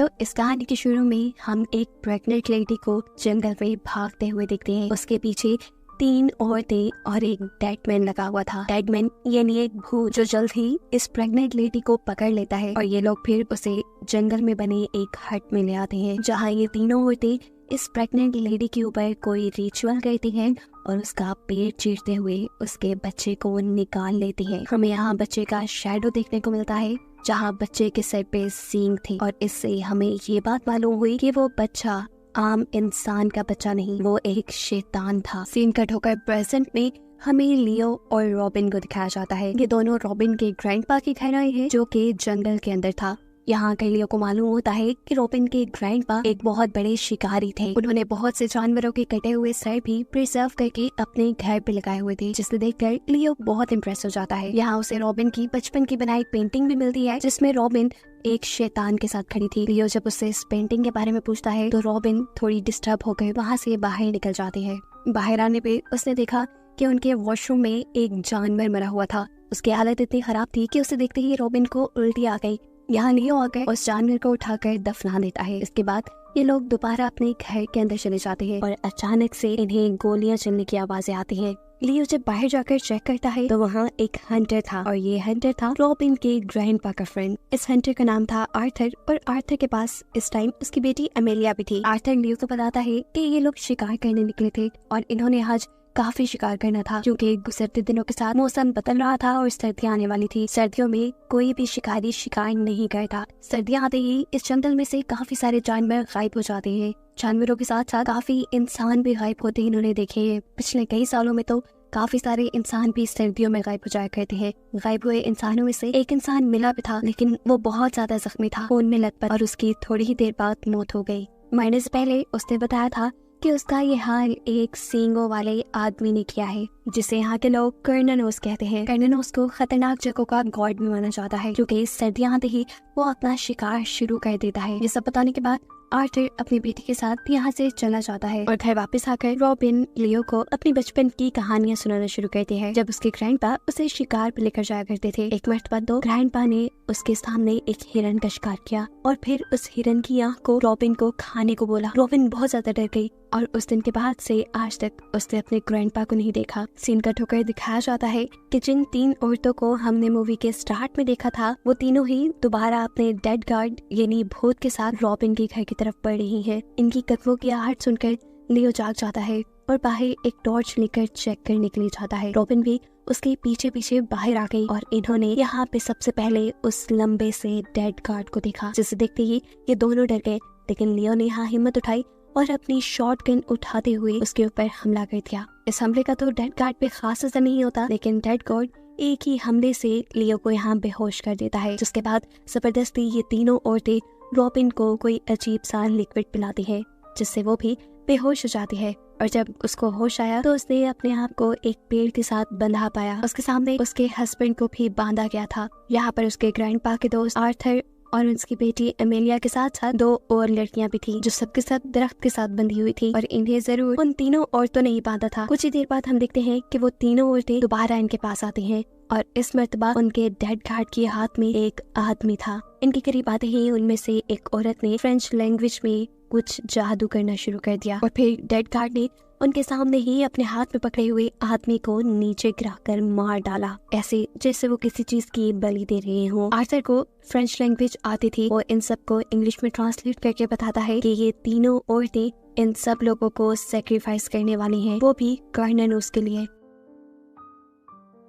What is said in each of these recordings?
तो इस कहानी के शुरू में हम एक प्रेग्नेंट लेडी को जंगल में भागते हुए देखते हैं। उसके पीछे 3 औरतें और एक डेडमैन लगा हुआ था। डेडमैन यानी एक भूत जो जल्द ही इस प्रेग्नेंट लेडी को पकड़ लेता है और ये लोग फिर उसे जंगल में बने एक हट में ले आते हैं, जहाँ ये तीनों औरतें इस प्रेग्नेंट लेडी के ऊपर कोई रिचुअल करती हैं और उसका पेट चीरते हुए उसके बच्चे को निकाल लेती हैं। हमें यहाँ बच्चे का शैडो देखने को मिलता है, जहाँ बच्चे के सर पे सींग थे और इससे हमें ये बात मालूम हुई कि वो बच्चा आम इंसान का बच्चा नहीं, वो एक शैतान था। सीन कट होकर प्रेजेंट में हमें लियो और रॉबिन को दिखाया जाता है। ये दोनों रॉबिन के ग्रैंडपा की घर आए हैं, जो कि जंगल के अंदर था। यहाँ के लियो को मालूम होता है कि रॉबिन के ग्रैंडपा एक बहुत बड़े शिकारी थे। उन्होंने बहुत से जानवरों के कटे हुए सर भी प्रिजर्व करके अपने घर पे लगाए हुए थे, जिसे देखकर लियो बहुत इम्प्रेस हो जाता है। यहाँ उसे रॉबिन की बचपन की बनाई पेंटिंग भी मिलती है, जिसमें रॉबिन एक शैतान के साथ खड़ी थी। लियो जब उससे इस पेंटिंग के बारे में पूछता है तो रॉबिन थोड़ी डिस्टर्ब होकर वहाँ से बाहर निकल जाती है। बाहर आने पे उसने देखा कि उनके वॉशरूम में एक जानवर मरा हुआ था। उसकी हालत इतनी खराब थी कि उसे देखते ही रॉबिन को उल्टी आ गई। यहाँ लियो आकर उस जानवर को उठाकर दफना देता है। इसके बाद ये लोग दोबारा अपने घर के अंदर चले जाते हैं और अचानक से इन्हें गोलियां चलने की आवाजें आती हैं। लियो जब बाहर जाकर चेक करता है तो वहाँ एक हंटर था और ये हंटर था रॉबिन के ग्रैंडपा का फ्रेंड। इस हंटर का नाम था आर्थर और आर्थर के पास इस टाइम उसकी बेटी अमेलिया भी थी। आर्थर लियो को बताता है कि ये लोग शिकार करने निकले थे और इन्होंने आज काफी शिकार करना था, क्योंकि गुजरते दिनों के साथ मौसम बदल रहा था और सर्दियाँ आने वाली थी। सर्दियों में कोई भी शिकारी शिकार नहीं करता। सर्दियाँ आते ही इस जंगल में से काफी सारे जानवर गायब हो जाते हैं। जानवरों के साथ साथ काफी इंसान भी गायब होते इन्होंने देखे हैं। पिछले कई सालों में तो काफी सारे इंसान भी सर्दियों में गायब हो जाया करते हैं। गायब हुए इंसानों में से एक इंसान मिला भी था, लेकिन वो बहुत ज्यादा जख्मी था, खून में लथपथ, और उसकी थोड़ी ही देर बाद मौत हो गई। मरने से पहले उसने बताया था कि उसका ये हाल एक सींगों वाले आदमी ने किया है, जिसे यहाँ के लोग कर्ननोस कहते हैं। कर्ननोस को खतरनाक जगहों का गॉड भी माना जाता है, क्योंकि सर्दियाँ आते ही वो अपना शिकार शुरू कर देता है। ये सब बताने के बाद आर्थर अपनी बेटी के साथ यहाँ से चला जाता है और घर वापस आकर रॉबिन लियो को अपनी बचपन की कहानियां सुनाना शुरू करते हैं, जब उसके ग्रैंडपा उसे शिकार पर लेकर जाया करते थे। एक मर्तबा तो ग्रैंडपा ने उसके सामने एक हिरन का शिकार किया और फिर उस हिरन की आंख को रॉबिन को खाने को बोला। रॉबिन बहुत ज्यादा डर गई और उस दिन के बाद से आज तक उसने अपने ग्रैंडपा को नहीं देखा। सीन कट होकर दिखाया जाता है कि जिन 3 औरतों को हमने मूवी के स्टार्ट में देखा था, वो तीनों ही दोबारा अपने डेड गार्ड यानी भूत के साथ रॉबिन के घर की तरफ बढ़ रही हैं। इनकी कदमों की आहट सुनकर लियो जाग जाता है और बाहर एक टॉर्च लेकर चेक करने के लिए जाता है। रॉबिन भी उसके पीछे पीछे बाहर आ गई और इन्होंने यहाँ पे सबसे पहले उस लंबे से डेड गार्ड को देखा, जिसे देखते ही ये दोनों डर गए। लेकिन लियो ने यहाँ हिम्मत उठाई और अपनी शॉटगन उठाते हुए उसके ऊपर हमला कर दिया। इस हमले का तो डेड गार्ड पे खास असर नहीं होता, लेकिन डेड गार्ड एक ही हमले से लियो को यहाँ बेहोश कर देता है, जिसके बाद जबरदस्ती ये तीनों औरतें रॉबिन को कोई अजीब सा लिक्विड पिलाती है, जिससे वो भी बेहोश हो जाती है। और जब उसको होश आया तो उसने अपने आप को एक पेड़ के साथ बंधा पाया। उसके सामने उसके हस्बैंड को भी बांधा गया था। यहाँ पर उसके ग्रैंडपा के दोस्त आर्थर और उसकी बेटी अमेलिया के साथ साथ 2 और लड़कियां भी थी, जो सबके साथ दरख्त के साथ बंधी हुई थी और इन्हें जरूर उन तीनों औरतों ने ही बांधा था। कुछ ही देर बाद हम देखते हैं कि वो तीनों औरतें दोबारा इनके पास आती हैं और इस मर्तबा उनके डेड गार्ड के हाथ में एक आदमी था। इनके करीब आते ही उनमें से एक औरत ने फ्रेंच लैंग्वेज में कुछ जादू करना शुरू कर दिया और फिर डेड गार्ड ने उनके सामने ही अपने हाथ में पकड़े हुए आदमी को नीचे गिराकर मार डाला, ऐसे जैसे वो किसी चीज की बलि दे रहे हों। आर्थर को फ्रेंच लैंग्वेज आती थी, वो इन सब को इंग्लिश में ट्रांसलेट करके बताता है कि ये तीनों औरतें इन सब लोगों को सेक्रीफाइस करने वाली हैं, वो भी कर्ननोस के लिए।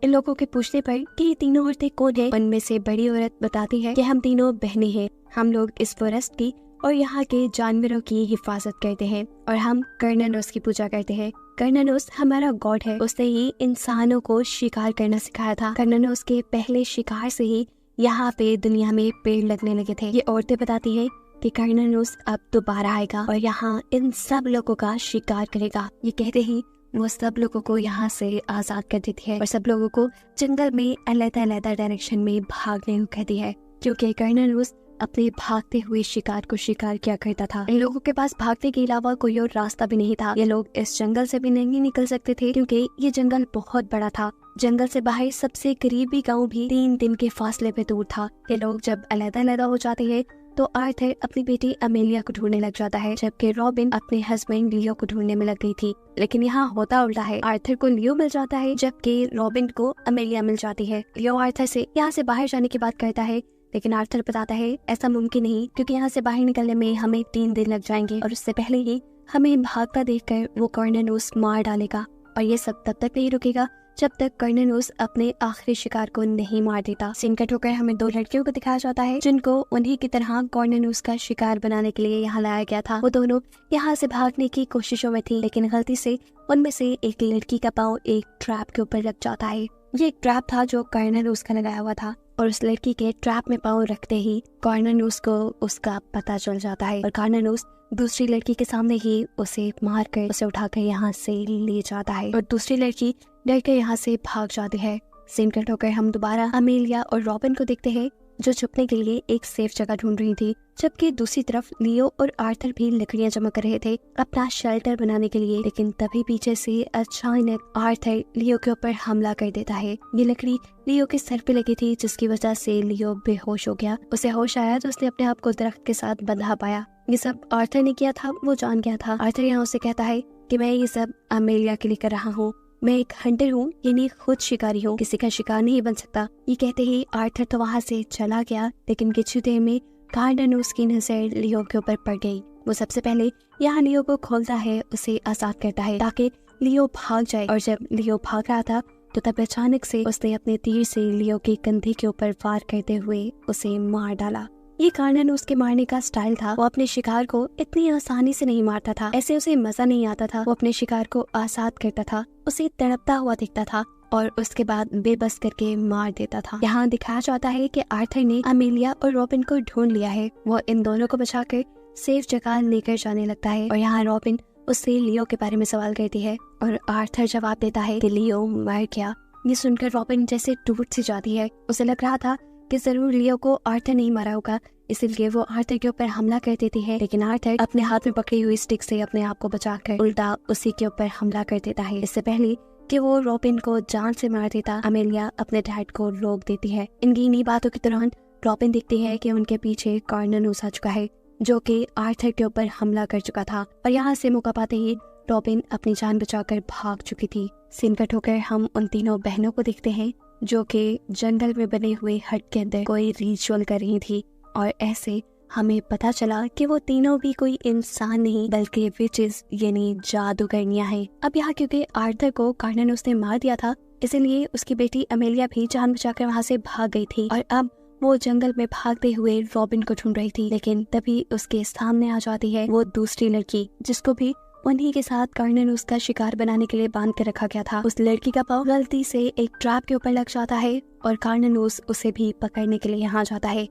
इन लोगों के पूछने पर कि ये तीनों औरतें कौन है, उनमें से बड़ी औरत बताती है कि हम तीनों बहनें हैं, हम लोग इस फॉरेस्ट की और यहाँ के जानवरों की हिफाजत करते हैं और हम कर्ननोस की पूजा करते हैं। कर्ननोस हमारा गॉड है, उसने ही इंसानों को शिकार करना सिखाया था। कर्ननोस के पहले शिकार से ही यहाँ पे दुनिया में पेड़ लगने लगे थे। ये औरतें बताती हैं कि कर्ननोस अब दोबारा आएगा और यहाँ इन सब लोगों का शिकार करेगा। ये कहते ही वो सब लोगों को यहाँ से आजाद कर देती है और सब लोगों को जंगल में अलग-अलग डायरेक्शन में भागने को कहती है, क्योंकि कर्ननोस अपने भागते हुए शिकार को शिकार किया करता था। इन लोगों के पास भागने के अलावा कोई और रास्ता भी नहीं था। ये लोग इस जंगल से भी नहीं निकल सकते थे, क्योंकि ये जंगल बहुत बड़ा था। जंगल से बाहर सबसे करीबी गांव भी 3 दिन के फासले पे दूर था। ये लोग जब अलग-अलग हो जाते हैं तो आर्थर अपनी बेटी अमेलिया को ढूंढने लग जाता है, जबकि रॉबिन अपने हस्बैंड लियो को ढूंढने में लग गई थी। लेकिन यहाँ होता उल्टा है, आर्थर को लियो मिल जाता है जबकि रॉबिन को अमेलिया मिल जाती है। लियो आर्थर से यहाँ से बाहर जाने की बात करता है, लेकिन आर्थर बताता है ऐसा मुमकिन नहीं, क्योंकि यहाँ से बाहर निकलने में हमें 3 दिन लग जाएंगे और उससे पहले ही हमें भागता देखकर वो कॉर्नेलियस मार डालेगा। और ये सब तब तक नहीं रुकेगा जब तक कॉर्नेलियस अपने आखिरी शिकार को नहीं मार देता। सीन कट होकर हमें 2 लड़कियों को दिखाया जाता है जिनको उन्हीं की तरह कॉर्नेलियस का शिकार बनाने के लिए यहाँ लाया गया था। वो दोनों यहाँ से भागने की कोशिशों में थी, लेकिन गलती से उनमें से एक लड़की का पाँव एक ट्रैप के ऊपर लग जाता है। ये एक ट्रैप था जो कॉर्नेलियस का लगाया हुआ था और उस लड़की के ट्रैप में पाँव रखते ही कॉर्नेलियस को उसका पता चल जाता है और कॉर्नेलियस दूसरी लड़की के सामने ही उसे मारकर उसे उठाकर यहाँ से ले जाता है और दूसरी लड़की डर कर यहाँ से भाग जाती है। सीन कट होकर हम दोबारा अमेलिया और रॉबिन को देखते हैं जो छुपने के लिए एक सेफ जगह ढूंढ रही थी, जबकि दूसरी तरफ लियो और आर्थर भी लकड़ियां जमा कर रहे थे अपना शेल्टर बनाने के लिए। लेकिन तभी पीछे से अचानक आर्थर लियो के ऊपर हमला कर देता है। ये लकड़ी लियो के सर पे लगी थी, जिसकी वजह से लियो बेहोश हो गया। उसे होश आया तो उसने अपने आप को दरख्त के साथ बंधा पाया। ये सब आर्थर ने किया था, वो जान गया था। आर्थर यहाँ उसे कहता है कि मैं ये सब अमेलिया के लिए कर रहा हूँ, मैं एक हंटर हूँ, यानी खुद शिकारी हूँ, किसी का शिकार नहीं बन सकता। ये कहते ही आर्थर तो वहाँ से चला गया, लेकिन कुछ देर में कॉर्नेलियस की नजर लियो के ऊपर पड़ गई। वो सबसे पहले यहाँ लियो को खोलता है, उसे आजाद करता है ताकि लियो भाग जाए। और जब लियो भाग रहा था तो तब अचानक से उसने अपने तीर से लियो के कंधे के ऊपर वार करते हुए उसे मार डाला। ये कॉर्नेलियस के मारने का स्टाइल था। वो अपने शिकार को इतनी आसानी से नहीं मारता था, ऐसे उसे मजा नहीं आता था। वो अपने शिकार को आजाद करता था, उसे तड़पता हुआ दिखता था और उसके बाद बेबस करके मार देता था। यहाँ दिखाया जाता है कि आर्थर ने अमेलिया और रॉबिन को ढूंढ लिया है। वो इन दोनों को बचाकर सेफ जगह लेकर जाने लगता है और यहाँ रॉबिन उससे लियो के बारे में सवाल करती है और आर्थर जवाब देता है कि लियो मर गया। ये सुनकर रॉबिन जैसे टूट सी जाती है। उसे लग रहा था कि जरूर लियो को आर्थर नहीं मारा होगा, इसलिए वो आर्थर के ऊपर हमला कर देती है। लेकिन आर्थर अपने हाथ में पकड़ी हुई स्टिक से अपने आप को बचाकर उल्टा उसी के ऊपर हमला कर देता है। इससे पहले कि वो रॉबिन को जान से मार देता, अमेलिया अपने डैड को रोक देती है। इनकी इन्हीं बातों के दौरान रॉबिन देखती है कि उनके पीछे कॉर्नेलियस आ चुका है, जो कि आर्थर के ऊपर हमला कर चुका था और यहाँ से मौका पाते ही रॉबिन अपनी जान बचाकर भाग चुकी थी। सीन कट होकर हम उन तीनों बहनों को देखते हैं जो कि जंगल में बने हुए हट के अंदर कोई रिचुअल कर रही थी और ऐसे हमें पता चला कि वो तीनों भी कोई इंसान नहीं बल्कि विचेस यानी जादूगरनियां हैं। अब यहाँ क्योंकि आर्थर को कॉर्नेलियस ने मार दिया था, इसलिए उसकी बेटी अमेलिया भी जान बचाकर वहाँ से भाग गई थी और अब वो जंगल में भागते हुए रॉबिन को ढूंढ रही थी। लेकिन तभी उसके सामने आ जाती है वो दूसरी लड़की, जिसको भी उन्हीं के साथ कॉर्नेलियस का शिकार बनाने के लिए बांध कर रखा गया था। उस लड़की का पाँव गलती से एक ट्रैप के ऊपर लग जाता है और कॉर्नेलियस उसे भी पकड़ने के लिए यहाँ जाता है।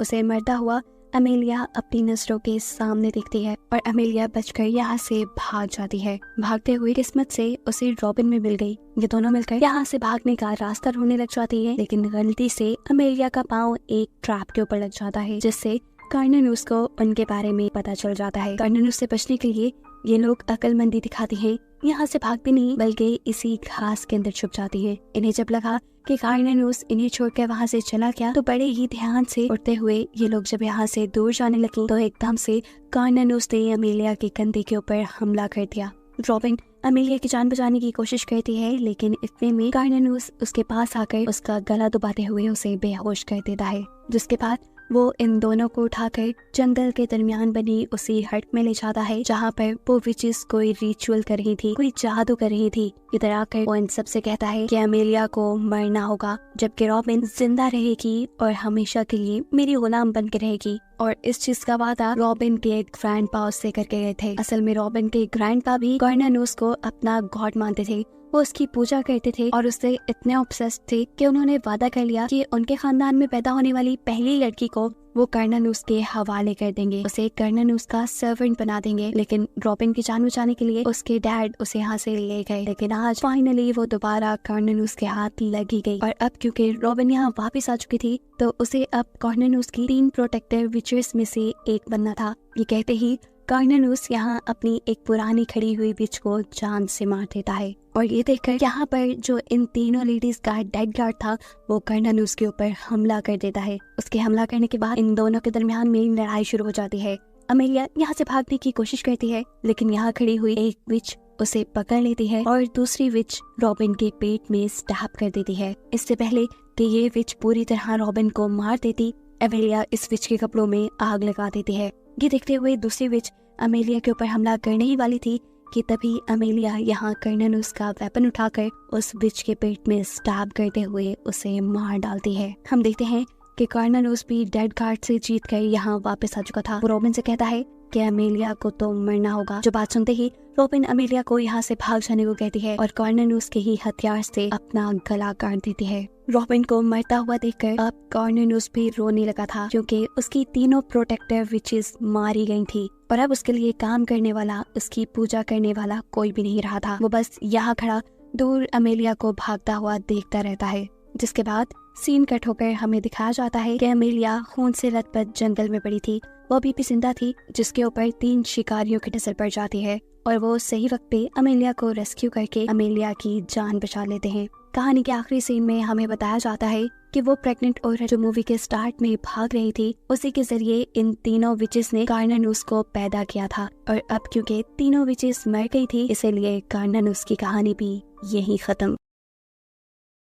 उसे मरता हुआ अमेलिया अपनी नजरों के सामने दिखती है और अमेलिया बचकर यहाँ से भाग जाती है। भागते हुए किस्मत से उसे रॉबिन में मिल गई। ये दोनों मिलकर यहाँ से भागने का रास्ता ढूंढने लग जाती है, लेकिन गलती से अमेलिया का पाँव एक ट्रैप के ऊपर लग जाता है, जिससे कॉर्नेलियस को उनके बारे में पता चल जाता है। कॉर्नेलियस से बचने के लिए ये लोग अक्लमंदी दिखाती हैं, यहाँ से भागती नहीं बल्कि इसी घास के अंदर छुप जाती है। इन्हें जब लगा कि कॉर्नेलियस इन्हें छोड़कर वहाँ से चला गया तो बड़े ही ध्यान से उड़ते हुए ये लोग जब यहाँ से दूर जाने लगी तो एकदम से कॉर्नेलियस ने अमेलिया के कंधे के ऊपर हमला कर दिया। रॉबिन अमेलिया की जान बचाने की कोशिश करती है, लेकिन इतने में कॉर्नेलियस उसके पास आकर उसका गला दबाते हुए उसे बेहोश कर देता है, जिसके बाद वो इन दोनों को उठाकर जंगल के दरमियान बनी उसी हट में ले जाता है जहाँ पर वो विचेस कोई रिचुअल कर रही थी, कोई जादू कर रही थी। इधर आकर वो इन सबसे कहता है कि अमेलिया को मरना होगा, जबकि रॉबिन जिंदा रहेगी और हमेशा के लिए मेरी गुलाम बन के रहेगी। और इस चीज का वादा रॉबिन के ग्रैंडपा उससे करके गए थे। असल में रॉबिन के ग्रैंडपा भी कॉर्नेलियस को अपना गॉड मानते थे, वो उसकी पूजा करते थे और उससे इतने ऑब्सेस्ड थे कि उन्होंने वादा कर लिया कि उनके खानदान में पैदा होने वाली पहली लड़की को वो कॉर्नेलियस के हवाले कर देंगे, उसे कॉर्नेलियस का सर्वेंट बना देंगे। लेकिन रॉबिन की जान बचाने के लिए उसके डैड उसे यहाँ से ले गए, लेकिन आज फाइनली वो दोबारा कॉर्नेलियस के हाथ लगी गई। और अब क्योंकि रॉबिन यहाँ वापस आ चुकी थी तो उसे अब कॉर्नेलियस की 3 प्रोटेक्टर विचेस में से एक बनना था। ये कहते ही कार्नानूस यहाँ अपनी एक पुरानी खड़ी हुई विच को जान से मार देता है। और ये देखकर यहाँ पर जो इन तीनों लेडीज का डेड गार्ड था वो कार्नानूस के ऊपर हमला कर देता है। उसके हमला करने के बाद इन दोनों के दरमियान में लड़ाई शुरू हो जाती है। अमेलिया यहाँ से भागने की कोशिश करती है, लेकिन यहाँ खड़ी हुई एक विच उसे पकड़ लेती है और दूसरी विच रॉबिन के पेट में स्टैब कर देती है। इससे पहले कि ये विच पूरी तरह रॉबिन को मार देती, अमेलिया इस विच के कपड़ों में आग लगा देती है। ये देखते हुए दूसरी विच अमेलिया के ऊपर हमला करने ही वाली थी कि तभी अमेलिया यहाँ कार्नानूस का वेपन उठाकर उस विच के पेट में स्टैब करते हुए उसे मार डालती है। हम देखते हैं कि कार्नानूस भी डेड गार्ड से जीत कर यहाँ वापस आ चुका था। वो रॉबिन से कहता है कि अमेलिया को तो मरना होगा। जो बात सुनते ही रॉबिन अमेलिया को यहाँ से भाग जाने को कहती है और कार्नानूस के ही हथियार से अपना गला काट देती है। रॉबिन को मरता हुआ देखकर अब कार्नानूस भी रोने लगा था, क्योंकि उसकी तीनों प्रोटेक्टर विचेस मारी गई थी और अब उसके लिए काम करने वाला, उसकी पूजा करने वाला कोई भी नहीं रहा था। वो बस यहाँ खड़ा दूर अमेलिया को भागता हुआ देखता रहता है। जिसके बाद सीन कट होकर हमें दिखाया जाता है कि अमेलिया खून से लथपथ जंगल में पड़ी थी। वो भी जिंदा थी, जिसके ऊपर 3 शिकारियों की नजर पड़ जाती है और वो सही वक्त पे अमेलिया को रेस्क्यू करके अमेलिया की जान बचा लेते हैं। कहानी के आखिरी सीन में हमें बताया जाता है कि वो प्रेग्नेंट औरत जो मूवी के स्टार्ट में भाग रही थी, उसी के जरिए इन तीनों विचेस ने कार्नानूस को पैदा किया था। और अब क्योंकि तीनों विचेस मर गई थी, इसलिए कार्नानूस की कहानी भी यही खत्म।